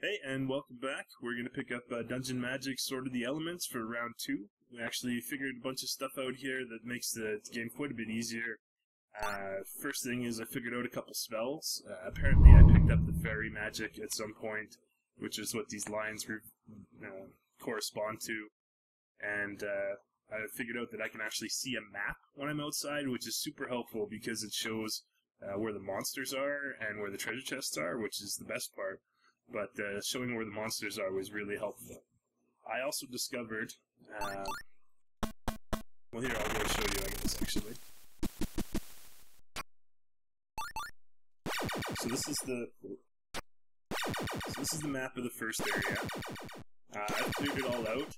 Hey, and welcome back. We're going to pick up Dungeon Magic Sword of the Elements for round 2. We actually figured a bunch of stuff out here that makes the game quite a bit easier. First thing is I figured out a couple spells. Apparently I picked up the fairy magic at some point, which is what these lines correspond to. And I figured out that I can actually see a map when I'm outside, which is super helpful because it shows where the monsters are and where the treasure chests are, which is the best part. But showing where the monsters are was really helpful. I also discovered, well, here, I'll go show you, I guess, actually. So this is the map of the first area. I've cleared it all out.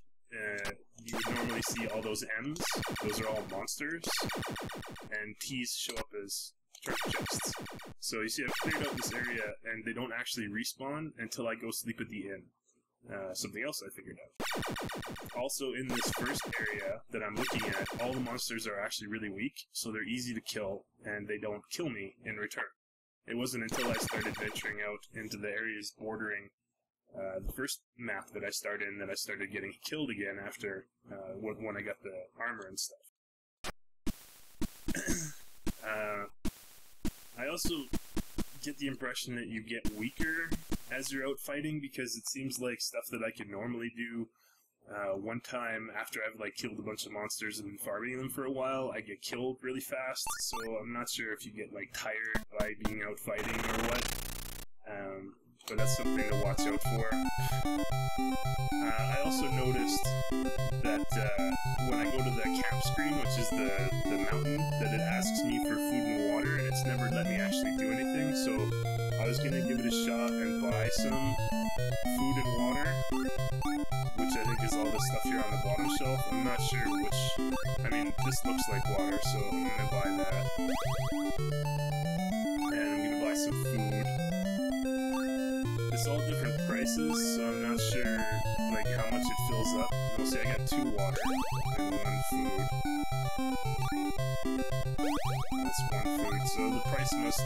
You would normally see all those M's. Those are all monsters. And T's show up as treasure chests. So you see I've cleared out this area, and they don't actually respawn until I go sleep at the inn. Something else I figured out. Also, in this first area that I'm looking at, all the monsters are actually really weak, so they're easy to kill, and they don't kill me in return. It wasn't until I started venturing out into the areas bordering the first map that I started in that I started getting killed again after when I got the armor and stuff. I also get the impression that you get weaker as you're out fighting, because it seems like stuff that I could normally do one time after I've killed a bunch of monsters and been farming them for a while, I get killed really fast, so I'm not sure if you get tired by being out fighting or what. But that's something to watch out for. I also noticed that when I go to the camp screen, which is the mountain, that it asks me for food and water, and it's never let me actually do anything, so I was going to give it a shot and buy some food and water, which I think is all the stuff here on the bottom shelf. I'm not sure which... I mean, this looks like water, so I'm going to buy that. And I'm going to buy some food. It's all different prices, so I'm not sure how much it fills up. You'll see I got 2 water and 1 food. That's 1 food, so the price must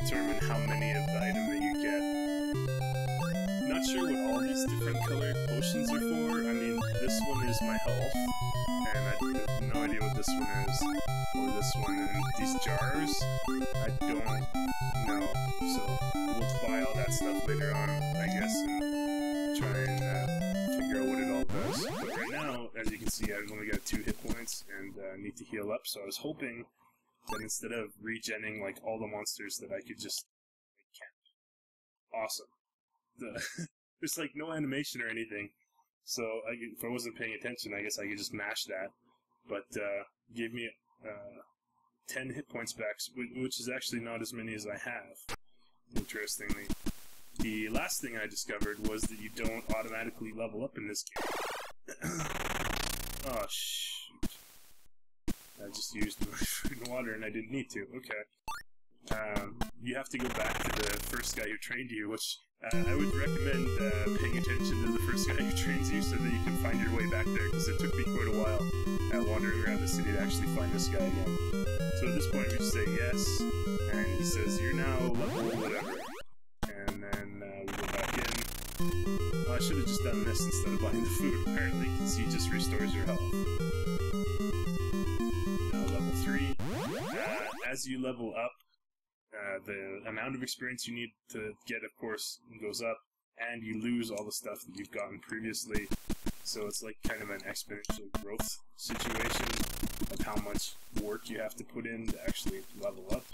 determine how many of the item that you get. Not sure what all these different colored potions are for. I mean, this one is my health, and I have no idea what this one is, or this one, and these jars, I don't know, so we'll buy all that stuff later on, I guess, and try and figure out what it all does. But right now, as you can see, I've only got 2 hit points, and need to heal up, so I was hoping that instead of regenning all the monsters, that I could just camp. Awesome. There's no animation or anything, so if I wasn't paying attention, I guess I could just mash that. But gave me 10 hit points back, which is actually not as many as I have, interestingly. The last thing I discovered was that you don't automatically level up in this game. Oh, shoot. I just used my food and water and I didn't need to. Okay. You have to go back to the first guy who trained you, which I would recommend paying attention to the first guy who trains you so that you can find your way back there, because it took me quite a while wandering around the city to actually find this guy again. So at this point we just say yes, and he says, you're now level whatever. And then we go back in. I should have just done this instead of buying the food, apparently, because he just restores your health. Now level 3. As you level up, the amount of experience you need to get, of course, goes up, and you lose all the stuff that you've gotten previously. So it's kind of an exponential growth situation of how much work you have to put in to actually level up.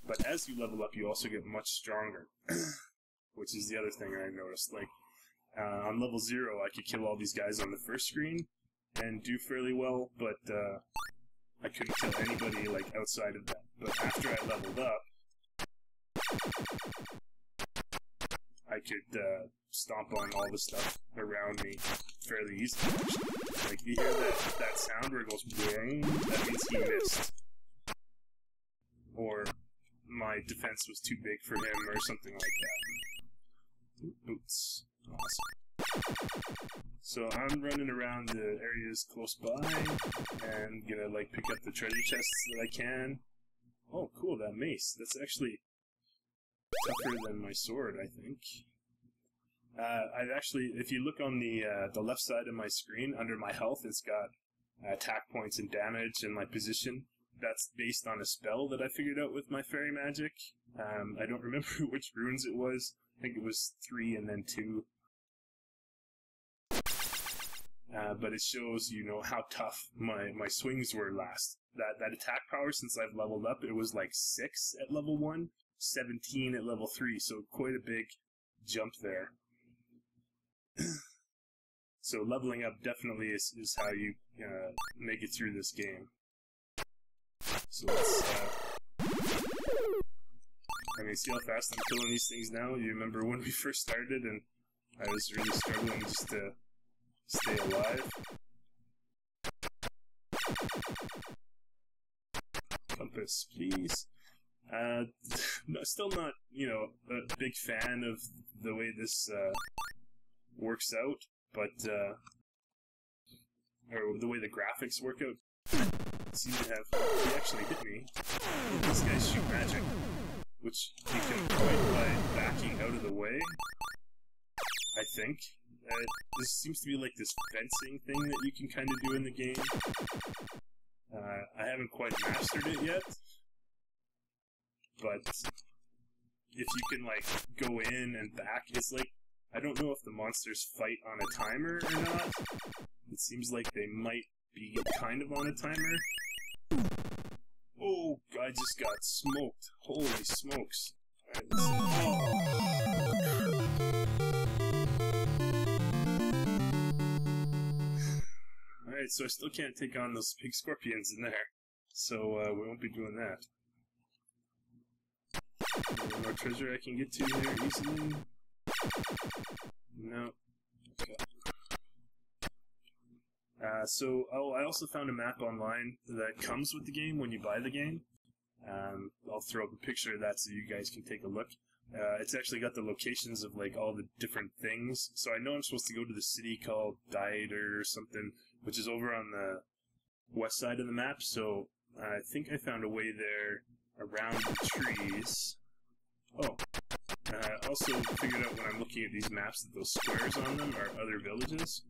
But as you level up, you also get much stronger, which is the other thing I noticed. On level 0, I could kill all these guys on the first screen and do fairly well, but I couldn't kill anybody outside of that. But after I leveled up, I could stomp on all the stuff around me fairly easily. You hear that sound where it goes boom? That means he missed. Or my defense was too big for him, or something like that. Boots. Awesome. So I'm running around the areas close by, and gonna pick up the treasure chests that I can. Oh, cool, that mace. That's actually tougher than my sword, I think. I've actually, if you look on the left side of my screen, under my health, it's got attack points and damage and my position. That's based on a spell that I figured out with my fairy magic. I don't remember which runes it was. I think it was 3 and then 2. But it shows, you know, how tough my swings were last. That attack power, since I've leveled up, it was like 6 at level 1, 17 at level 3, so quite a big jump there. So leveling up definitely is how you make it through this game. So let's, I mean, see how fast I'm killing these things now? You remember when we first started and I was really struggling just to stay alive? Compass, please. No, still not, you know, a big fan of the way this works out, but or the way the graphics work out. Seem to have. He actually hit me. These guys shoot magic, which you can avoid by backing out of the way. I think. This seems to be like this fencing thing that you can kind of do in the game. I haven't quite mastered it yet, but if you can like go in and back, it's like, I don't know if the monsters fight on a timer or not. It seems like they might be kind of on a timer. Oh, I just got smoked. Holy smokes. Alright, let's see. Alright, so I still can't take on those big scorpions in there. So, we won't be doing that. Any more treasure I can get to here easily? No. Okay. I also found a map online that comes with the game when you buy the game. I'll throw up a picture of that so you guys can take a look. It's actually got the locations of like all the different things. So I know I'm supposed to go to the city called Taito or something, which is over on the west side of the map. So I think I found a way there around the trees. Oh. I also figured out when I'm looking at these maps that those squares on them are other villages.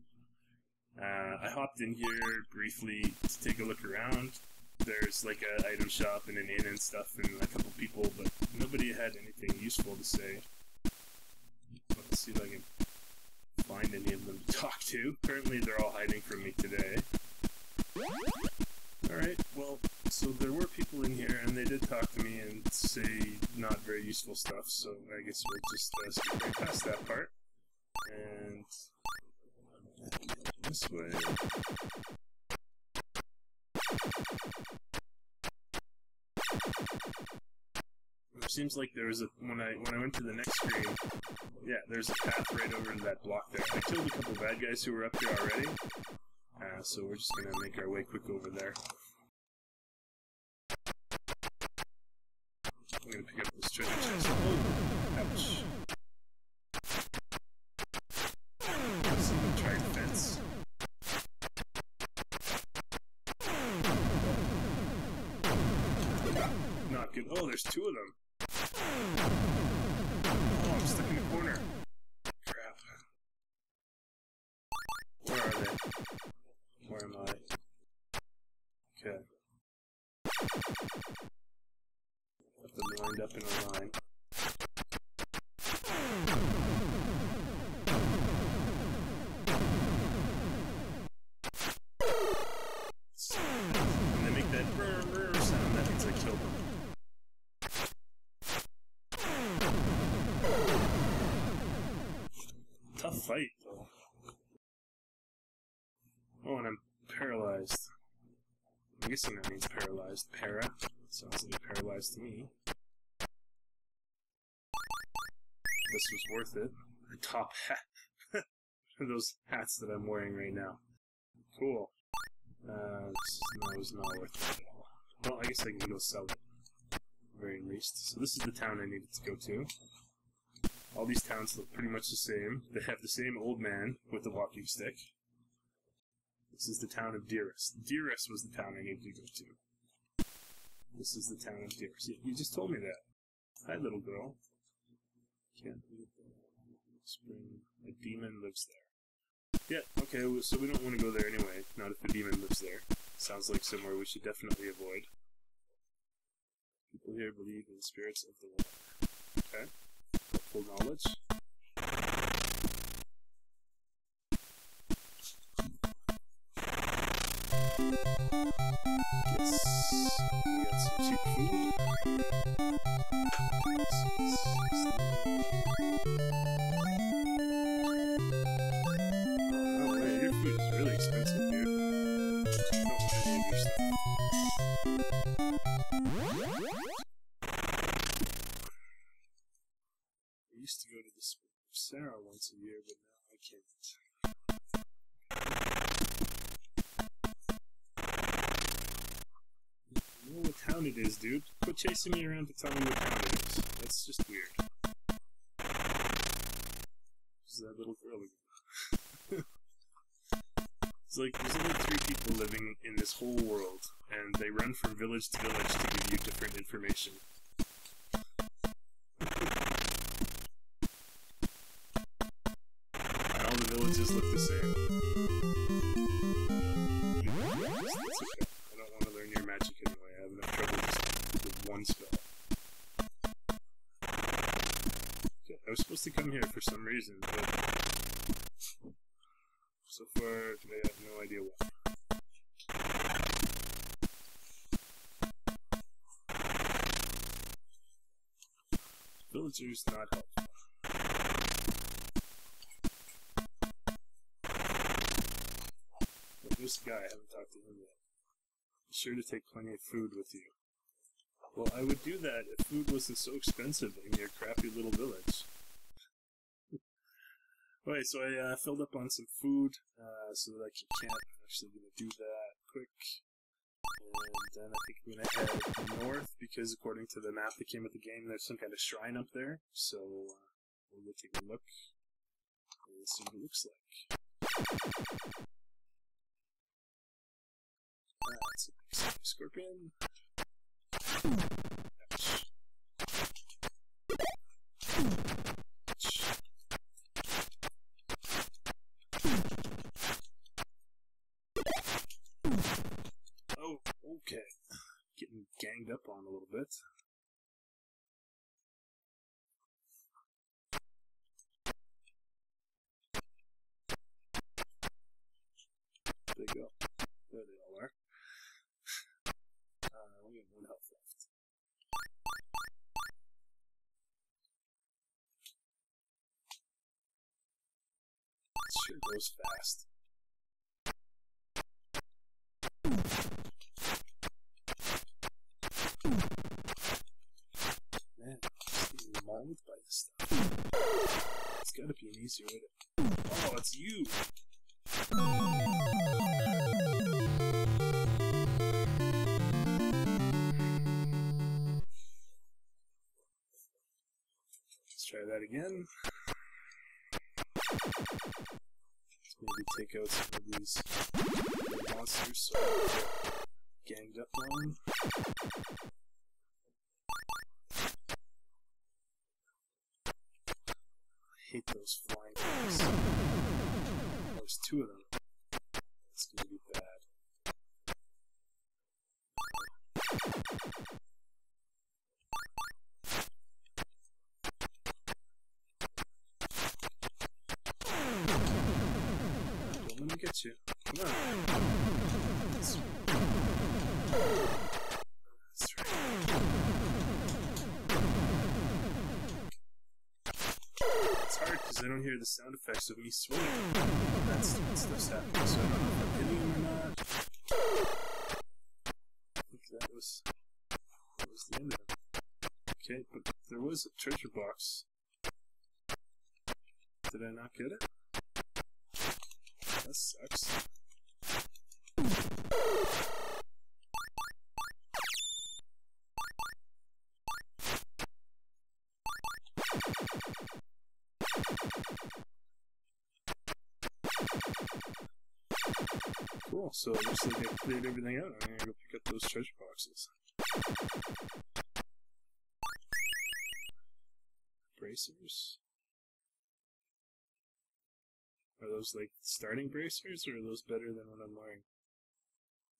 I hopped in here briefly to take a look around. There's like an item shop and an inn and stuff and a couple people, but nobody had anything useful to say. Let's see if I can find any of them to talk to. Apparently they're all hiding from me today. Alright, well, so there were people in here and they did talk to me and say not very useful stuff, so I guess we'll just skip right past that part. And this way. It seems like there was a when I went to the next screen, yeah, there's a path right over to that block there. I killed a couple bad guys who were up here already, so we're just gonna make our way quick over there. I'm gonna pick up this treasure chest. Oh, ouch. Let's see them try to fence. Not good. Oh, there's two of them. Oh, I'm stuck in the corner. Crap. Where are they? Where am I? Okay. Got them lined up in a line. When they make that brr brr sound, that means I killed them. Tough fight, though. Oh, and I'm paralyzed. I'm guessing that means paralyzed. Para? Sounds like paralyzed to me. This was worth it. A top hat. Those hats that I'm wearing right now. Cool. This was not worth it at all. Well, I guess I can go sell it. Very least. So this is the town I needed to go to. All these towns look pretty much the same. They have the same old man with the walking stick. This is the town of Darces. Darces was the town I needed to go to. This is the town of Darces. You just told me that. Hi, little girl. Can't read the spring. demon lives there. Yeah, okay, well, so we don't want to go there anyway. Not if a demon lives there. Sounds like somewhere we should definitely avoid. People here believe in spirits of the water. Okay. Helpful knowledge. Yes. We got some cheap food. Oh, no way. Your food is really expensive, dude. I don't want any of your stuff. I used to go to the Spring of Sarah once a year, but now I can't. You know what town it is, dude. Quit chasing me around to tell me what town it is. That's just weird. Who's that little girl again? It's like, there's only 3 people living in this whole world, and they run from village to village to give you different information. And all the villages look the same. That's okay. I don't want to learn your magic anyway. I have enough trouble just with one spell. Okay, I was supposed to come here for some reason, but so far I have no idea why. Villagers not helpful. But there's a guy, I haven't talked to him yet. Be sure to take plenty of food with you. Well, I would do that if food wasn't so expensive in your crappy little village. Okay, so I filled up on some food so that I can camp. I'm actually going to do that quick. And then I think I'm going to head north because according to the map that came with the game, there's some kind of shrine up there. So we'll go take a look and see what it looks like. That's a big scorpion. Ouch. Oh, okay. Getting ganged up on a little bit. There they go. There they all are. We have 1 health left. It sure goes fast. Man, I'm just getting mauled by this stuff. It's gotta be an easier way to... Oh, it's you! Let's try that again. Let's maybe take out some of these monsters so I don't get ganged up on. I hate those flying things. There's 2 of them. It's gonna be bad. Don't let me get you. Come on. That's right. It's hard because I don't hear the sound effects of me swinging. That's when stuff's happening, so I don't know if I'm hitting him or not. I think that was the end of it. Okay, but there was a treasure box. Did I not get it? That sucks. Cool, so it looks like I cleared everything out. I'm gonna go pick up those treasure boxes. Bracers. Are those like starting bracers, or are those better than what I'm wearing?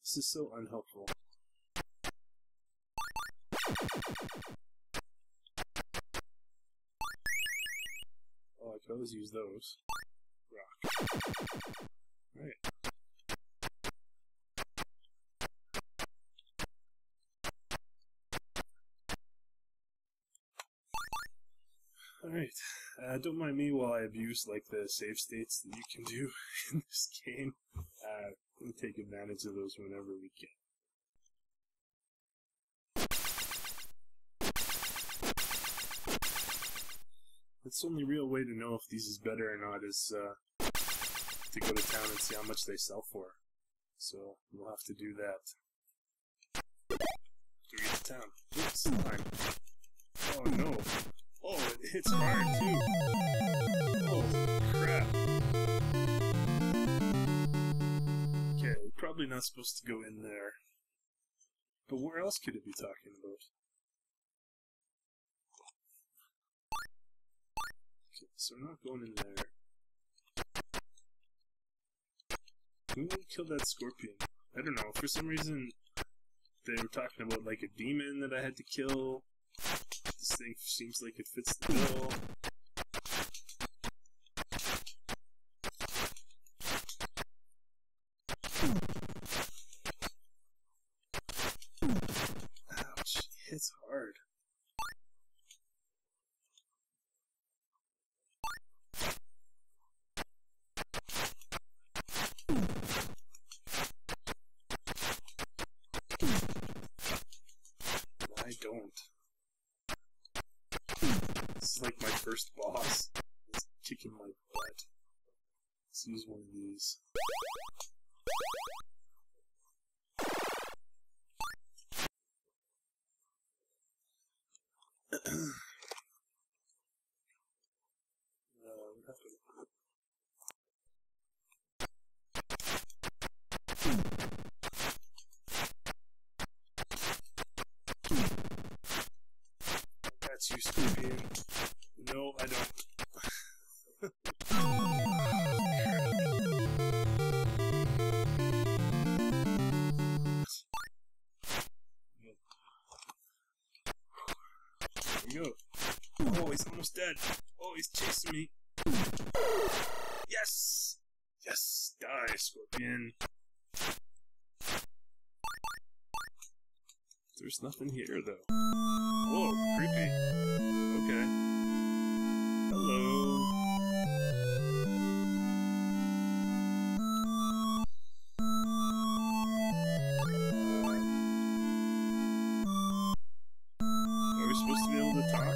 This is so unhelpful. Oh, I could always use those. Rock. Right. Alright, don't mind me while I abuse like the save states that you can do in this game. We take advantage of those whenever we can. That's the only real way to know if these is better or not is to go to town and see how much they sell for. So we'll have to do that. Do we get to town? Oops, slime. Oh no. Oh, it hits hard too. Oh crap. Okay, probably not supposed to go in there. But where else could it be talking about? Okay, so we're not going in there. We need to kill that scorpion. I don't know, for some reason they were talking about like a demon that I had to kill. This thing seems like it fits the bill. Ouch, it hits hard. I don't. This is like my first boss. It's kicking my butt. Let's use one of these. What happened? That's you, Scorpion. No, I don't. There we go. Oh, he's almost dead. Oh, he's chasing me. Yes! Yes! Die, Scorpion. There's nothing here, though. Whoa, creepy. Okay. Hello. Are we supposed to be able to talk?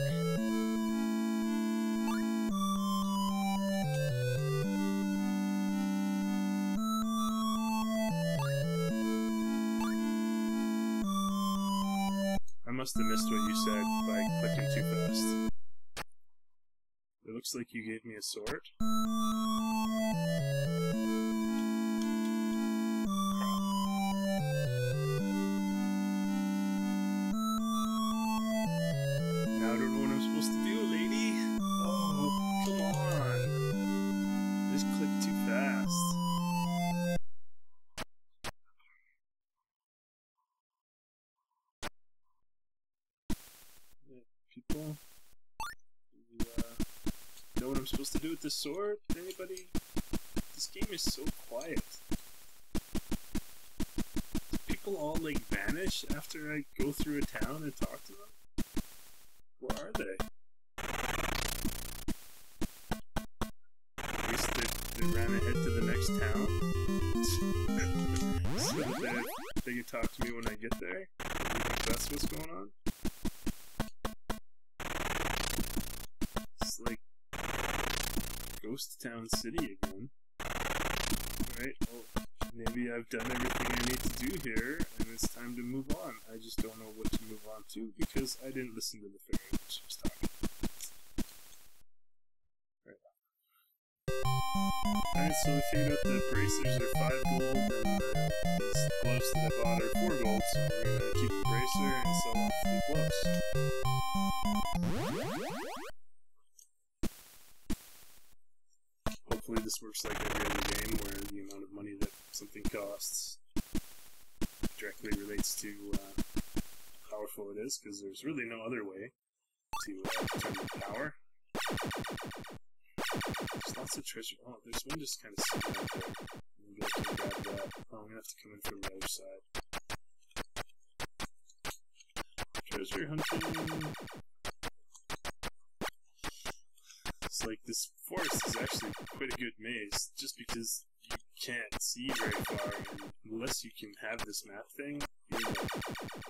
I must have missed what you said by clicking too fast. It looks like you gave me a sword. Now I don't know what I'm supposed to do, lady. Oh, come on. Just click too fast. People, you know what I'm supposed to do with this sword? Anybody? This game is so quiet. Do people all like vanish after I go through a town and talk to them? Where are they? I guess they ran ahead to the next town so that they can talk to me when I get there. That's what's going on. It's like Ghost Town City again. Alright, well, maybe I've done everything I need to do here, and it's time to move on. I just don't know what to move on to, because I didn't listen to the fairy when she was talking. Alright, so we figured out the bracers are 5 gold, and these gloves that I bought are 4 gold, so we're gonna keep the bracer and sell off the gloves. hopefully this works like every other game, where the amount of money that something costs directly relates to how powerful it is, because there's really no other way to determine power. There's lots of treasure. Oh, there's one just kind of sitting out there. Maybe I can grab that. Oh, I'm gonna have to come in from the other side. Treasure hunting. It's like this forest is actually quite a good maze, just because you can't see very far, and unless you can have this map thing, you have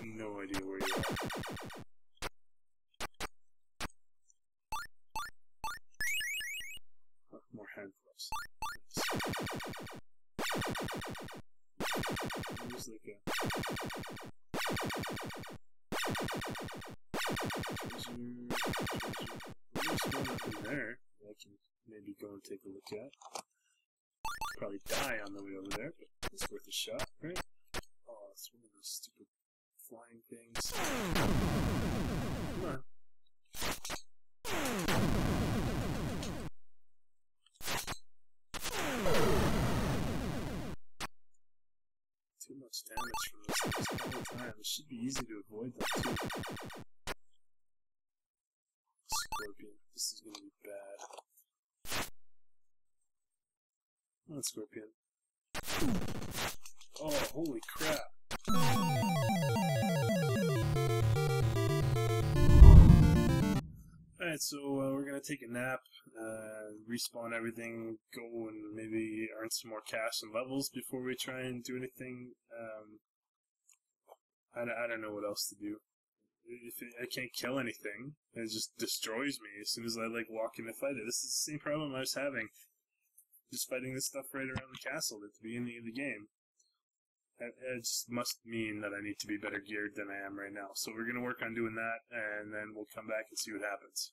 no idea where you are. Oh, more hand gloves. Nice. There's like a treasure. There's one up in there that I can maybe go and take a look at. Probably die on the way over there, but it's worth a shot, right? Oh, it's one of those stupid flying things. Come on. Too much damage from those things all the time. It should be easy to avoid them too. Scorpion. This is gonna be bad. Come on, Scorpion. Oh, holy crap. Alright, so we're gonna take a nap, respawn everything, go and maybe earn some more cash and levels before we try and do anything. I don't know what else to do. If I can't kill anything, it just destroys me as soon as I walk in to fight it. This is the same problem I was having just fighting this stuff right around the castle at the beginning of the game. It just must mean that I need to be better geared than I am right now. So we're going to work on doing that, and then we'll come back and see what happens.